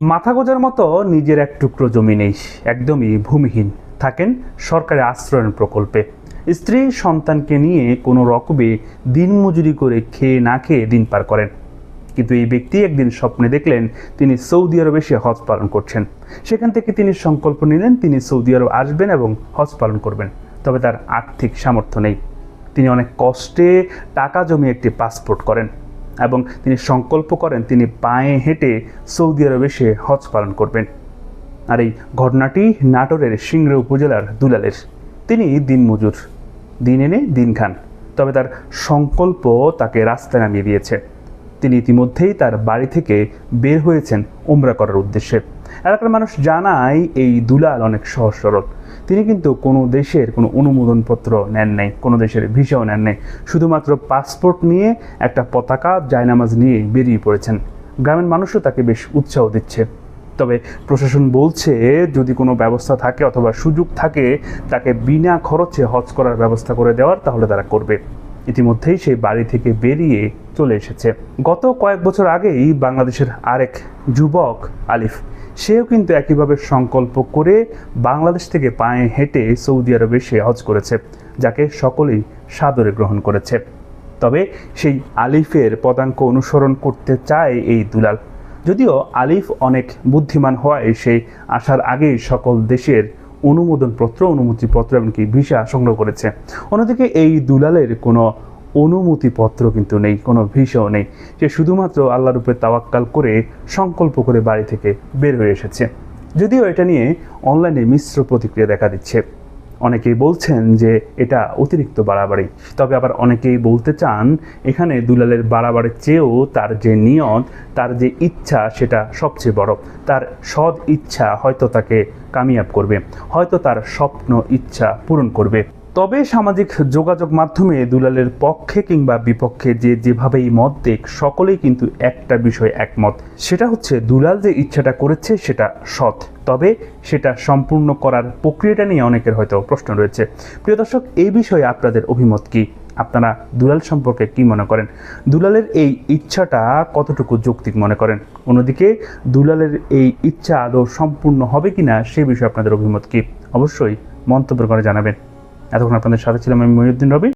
মাথা গোঁজার মতো নিজের এক টুকরো জমি নেই, একদমই ভূমিহীন, থাকেন সরকারি আশ্রয়ণ প্রকল্পে। স্ত্রী সন্তানকে নিয়ে কোনো রকমে দিনমজুরি করে খেয়ে না খেয়ে দিন পার করেন। কিন্তু এই ব্যক্তি একদিন স্বপ্নে দেখলেন তিনি সৌদি আরবে এসে হজ পালন করছেন। সেখান থেকে তিনি সংকল্প নিলেন তিনি সৌদি আরব আসবেন এবং হজ পালন করবেন। তবে তার আর্থিক সামর্থ্য নেই। তিনি অনেক কষ্টে টাকা জমিয়ে একটি পাসপোর্ট করেন এবং তিনি সংকল্প করেন তিনি পায়ে হেঁটে সৌদি আরবে এসে হজ পালন করবেন। আর এই ঘটনাটি নাটোরের সিংড়া উপজেলার দুলালের। তিনি দিনমজুর, দিন এনে দিন খান, তবে তার সংকল্প তাকে রাস্তায় নামিয়ে দিয়েছে। তিনি ইতিমধ্যেই তার বাড়ি থেকে বের হয়েছেন উমরা করার উদ্দেশ্যে। এলাকার মানুষ জানায় এই দুলাল অনেক সহজ সরল। তিনি কিন্তু কোনো দেশের কোনো অনুমোদনপত্র নেন নাই, কোনো দেশের ভিসাও নেন নাই। শুধুমাত্র পাসপোর্ট নিয়ে একটা পতাকা জায়নামাজ নিয়ে বেরিয়ে পড়েছেন। গ্রামের মানুষও তাকে বেশ উৎসাহ দিচ্ছে। তবে প্রশাসন বলছে যদি কোনো ব্যবস্থা থাকে অথবা সুযোগ থাকে তাকে বিনা খরচে হজ করার ব্যবস্থা করে দেওয়ার, তাহলে তারা করবে। ইতিমধ্যেই সেই বাড়ি থেকে বেরিয়ে চলে এসেছে। গত কয়েক বছর আগেই বাংলাদেশের আরেক যুবক আলিফ, সেও কিন্তু একইভাবে সংকল্প করে বাংলাদেশ থেকে পায়ে হেঁটে সৌদি আরবে এসে হজ করেছে, যাকে সকলেই সাদরে গ্রহণ করেছে। তবে সেই আলিফের পদাঙ্ক অনুসরণ করতে চায় এই দুলাল। যদিও আলিফ অনেক বুদ্ধিমান হওয়ায় সে আসার আগেই সকল দেশের অনুমতিপত্র এমনকি ভিসা সংগ্রহ করেছে। অন্যদিকে এই দুলালের কোনো অনুমতিপত্র কিন্তু নেই, কোনো ভিসাও নেই। সে শুধুমাত্র আল্লাহর উপরে তাওয়াক্কাল করে সংকল্প করে বাড়ি থেকে বের হয়ে এসেছে। যদিও এটা নিয়ে অনলাইনে মিশ্র প্রতিক্রিয়া দেখা দিচ্ছে। অনেকেই বলছেন যে এটা অতিরিক্ত বাড়াবাড়ি, তবে আবার অনেকেই বলতে চান এখানে দুলালের বাড়াবাড়ির চেয়েও তার যে নিয়ত, তার যে ইচ্ছা সেটা সবচেয়ে বড়। তার সৎ ইচ্ছা হয়তো তাকে কামিয়াব করবে, হয়তো তার স্বপ্ন ইচ্ছা পূরণ করবে। তবে সামাজিক যোগাযোগ মাধ্যমে দুলালের পক্ষে কিংবা বিপক্ষে যে যেভাবেই মত দেখ, সকলেই কিন্তু একটা বিষয় একমত। সেটা হচ্ছে দুলাল যে ইচ্ছাটা করেছে সেটা সৎ, তবে সেটা সম্পূর্ণ করার প্রক্রিয়াটা নিয়ে অনেকের হয়তো প্রশ্ন রয়েছে। প্রিয় দর্শক, এই বিষয়ে আপনাদের অভিমত কি? আপনারা দুলাল সম্পর্কে কি মনে করেন? দুলালের এই ইচ্ছাটা কতটুকু যৌক্তিক মনে করেন? অন্যদিকে দুলালের এই ইচ্ছা আদৌ সম্পূর্ণ হবে কিনা সে বিষয়ে আপনাদের অভিমত কি? অবশ্যই মন্তব্য করে জানাবেন। এতক্ষণ আপনাদের সাথে ছিলাম আমি মহিউদ্দিন রবি।